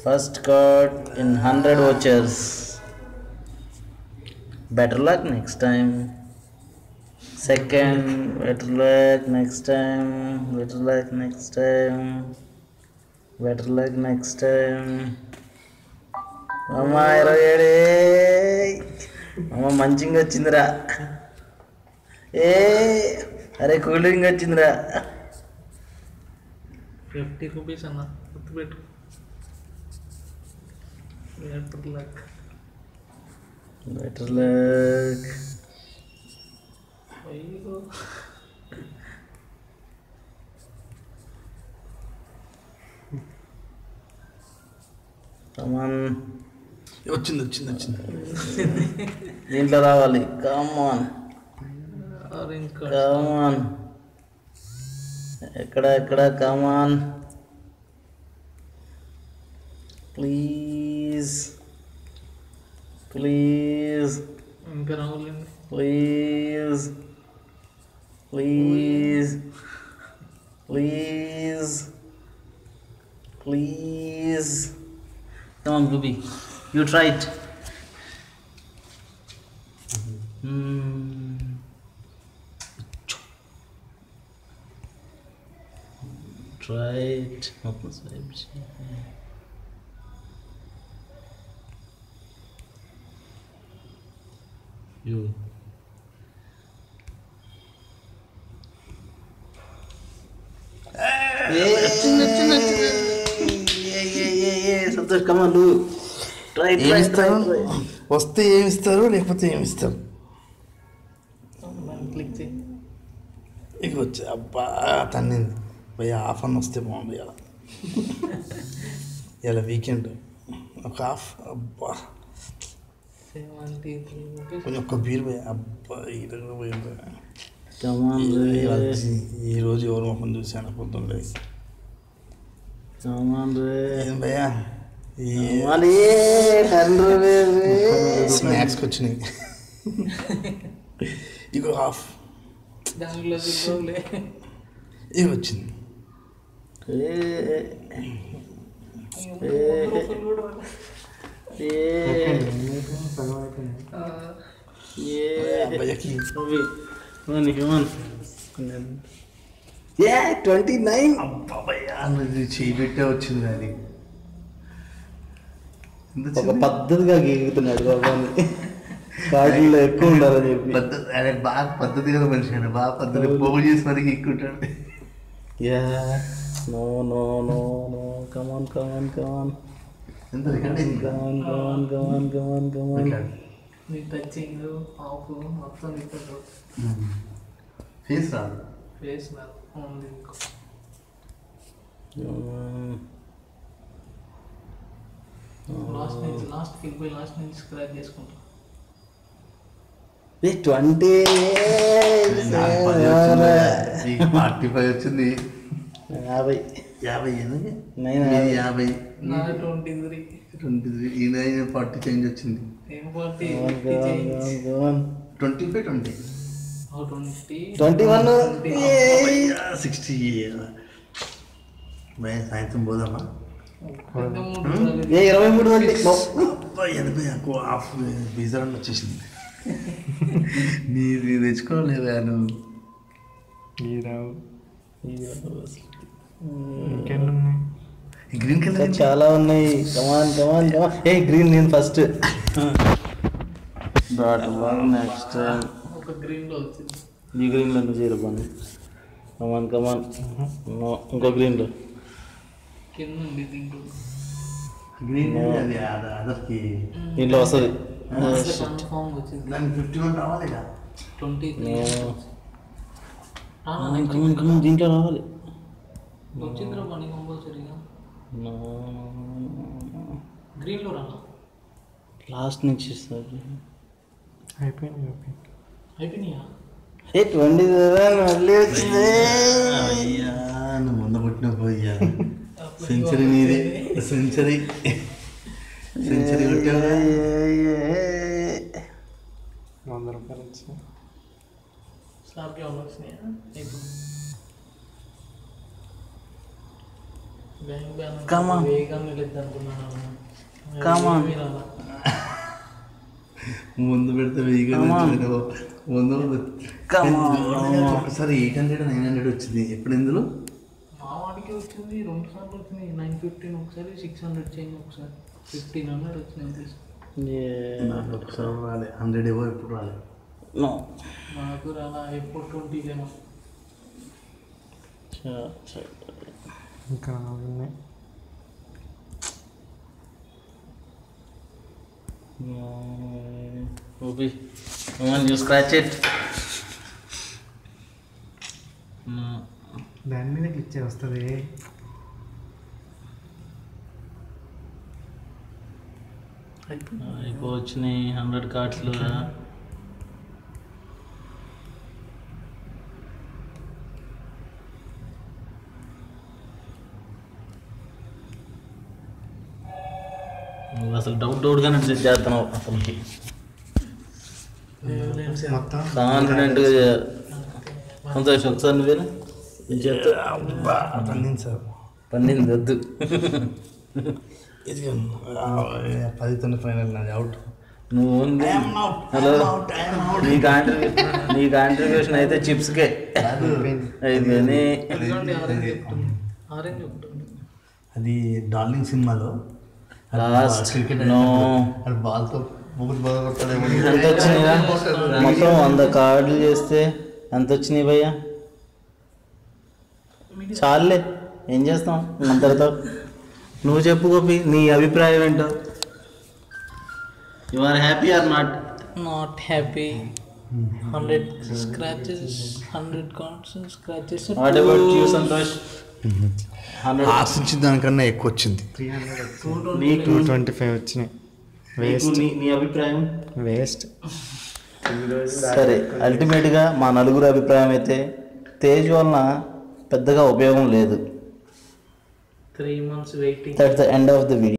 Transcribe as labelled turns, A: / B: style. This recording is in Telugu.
A: First card in 100 vouchers. Better luck next time. Second, better luck next time. Better luck next time. Better luck next time. అమ్మా 27. అమ్మ మంచిగా వచ్చిందిరా. అరే కూల్ డ్రింక్ వచ్చిందిరా.
B: 50 రూపీస్ అన్న గుర్తుపెట్టు. Better luck.
A: Better luck.
B: అయ్యో
A: కమాన్.
C: వచ్చింది
A: దీంట్లో రావాలి. కమాన్ కమాన్. ఎక్కడ కమాన్ ప్లీజ్ ప్లీజ్
B: ఇంకా రావాలండి.
A: Please please please please. Come on, Booby. You try it. Try it. You. Santosh come on do.
C: ఏమిస్తారు వస్తే ఏమిస్తారు లేకపోతే ఏమిస్తారు.
B: క్లిక్ చేయి.
C: ఇక వచ్చి అబ్బా తన్నింది భయ్య. హాఫ్ అన్న వస్తే బాగుంది ఇలా. ఇలా వీకెండ్ ఒక హాఫ్. అబ్బా
B: 73 రూపీస్.
C: కొంచెం ఒక్క బీర్ భయ్య. అబ్బా ఈరోజు పోయింది. ఈరోజు ఎవరు మొహం చూసాను పొద్దున్న. ఏం భయ్యా స్నాక్స్కి వచ్చినాయి. ఇగో హాఫ్
B: దాంట్లో
C: ఇవి వచ్చింది. అబ్బాయికి
A: 29.
C: అబ్బా భయ్యా చేయి పెట్టే వచ్చింది. అది
A: ఒక పద్ధతిగా గీగుతున్నాడు బాబాని. కార్డుల్లో ఎక్కువ ఉండాలని చెప్పి
C: పద్ధతి. అదే బాగా పద్ధతిగా మనిషి అండి. బాగా పద్ధతి పోగు చేసి మరి ఎక్కుంటాడు.
A: No no no no. Come on come on come on
C: ఎంత
A: కమాన్ కమాన్ కమాన్ కమాన్ కమాన్.
B: నీ టచింగ్ ఆఫ్ మొత్తం ఇక్కడ
C: ఫేస్ రాదు.
B: ఫేస్ రాదు ఓన్లీ. లాస్ట్ కిల్ పోయి లాస్ట్ నుంచి స్క్రాచ్ చేసుకుంటా.
A: 20.
C: 45 వచ్చింది.
A: 50.
C: 50 ఎందుకు 50
B: 23.
C: 23. ఈయన 40 చేంజ్ వచ్చింది.
B: ఏం 40
C: 25 20
A: 21
C: 60. సాయంత్రం పోదామా?
A: 23
C: హాఫ్ పిజ్జా వచ్చేసింది. నీది తెచ్చుకోలేదా నువ్వు? గ్రీన్ కలర్
A: చాలా ఉన్నాయి. కమాన్ కమాన్ కమాన్. గ్రీన్ నేను ఫస్ట్. నెక్స్ట్
B: ఒక గ్రీన్లో వచ్చింది.
A: ఈ గ్రీన్లో నువ్వు చేయరబాను. కమాన్ కమాన్. ఇంకో గ్రీన్లో
B: కింద ఉంది దీంట్లో.
C: గ్రీన్ అది అదర్కి
A: దీంట్లో వస్తుంది.
B: కన్ఫామ్ వచ్చింది.
C: దానికి 51 రావాలి.
B: 23
A: దీంట్లో రావాలి.
B: వచ్చిందిరా పని కంపల్సరీగా. గ్రీన్లో రానా?
A: లాస్ట్ నుంచి ఇస్తుంది.
B: అయిపోయినాయా?
A: 27 మళ్ళీ వచ్చింది.
C: నువ్వు ముందు పుట్టిన పోయా. సెంచరీ నీది. సెంచరీ కొట్టావా?
B: 100 రూపాయలు వచ్చినాయి. స్లాబ్కి ఏమన్నా వచ్చినాయా? Bank balance
A: Come on.
B: వేగంగా వెళ్ళొద్దు అనుకున్నాను.
A: Come on.
C: ముందు పెడితే వెయ్యి ముందు
A: Come on.
C: ఒకసారి 800 900 వచ్చింది. ఎప్పుడు ఇందులో
B: మా వాడికి వచ్చింది 2 సార్లు వచ్చినాయి. 915 ఒకసారి, 600 చేంజ్ ఒకసారి, 1500 వచ్చినాయి.
C: నాకు ఒకసారి రాలే 100 ఏవో ఎప్పుడు రాలే.
A: No.
B: నాకు రాలా, ఎప్పుడు 20 లేమో.
D: ఇంకా ఉన్నాయి.
A: Obi, come on, you scratch it. No.
D: దాని మీద క్లిక్ వస్తుంది.
A: ఎక్కువ వచ్చినాయి 100 కార్డ్స్లో. నువ్వు అసలు డౌట్గానే చేస్తున్నావు. అసలుకి
D: మొత్తం
A: కాన్ఫిడెంట్గా చేయాలి. సంతోషం ఒకసారి నువ్వేనా చెప్తా.
C: పండింది సార్,
A: పండింది వద్దు.
C: ఇది 10 ఫైనల్ నాది అవుట్.
A: నువ్వు హలో, నీ కాంట్రిబ్యూషన్ అయితే చిప్స్కే అయిపోయింది.
B: ఆరెంజ్ ఉంటుంది.
C: అది డార్లింగ్ సినిమాలో
A: లాస్ట్
C: క్రికెట్
A: నో
C: అది బాల్తో ముగ్గురు బాగా కొట్టాడేమో.
A: ఎంత వచ్చినాయిరా మొత్తం 100 కార్డులు చేస్తే ఎంత వచ్చినాయి భయ్యా? చాలులే, ఏం చేస్తాం అంతటితో. నువ్వు చెప్పు గోపి, నీ అభిప్రాయం ఏంటో. You are happy or not?
B: Not happy. 100 scratches, 100 cards scratches.
A: What about you Santosh? 100
C: ఆశించిన దానికన్నా ఎక్కువ వచ్చింది.
D: 300
A: నీకు
D: 225 వచ్చినాయి. వేస్ట్.
A: నీ అభిప్రాయం?
D: వేస్ట్.
A: సరే, అల్టిమేట్గా మా నలుగురు అభిప్రాయం అయితే తేజ్ వలన పెద్దగా ఉపయోగం లేదు.
B: 3 months waiting.
A: That's the end of the video.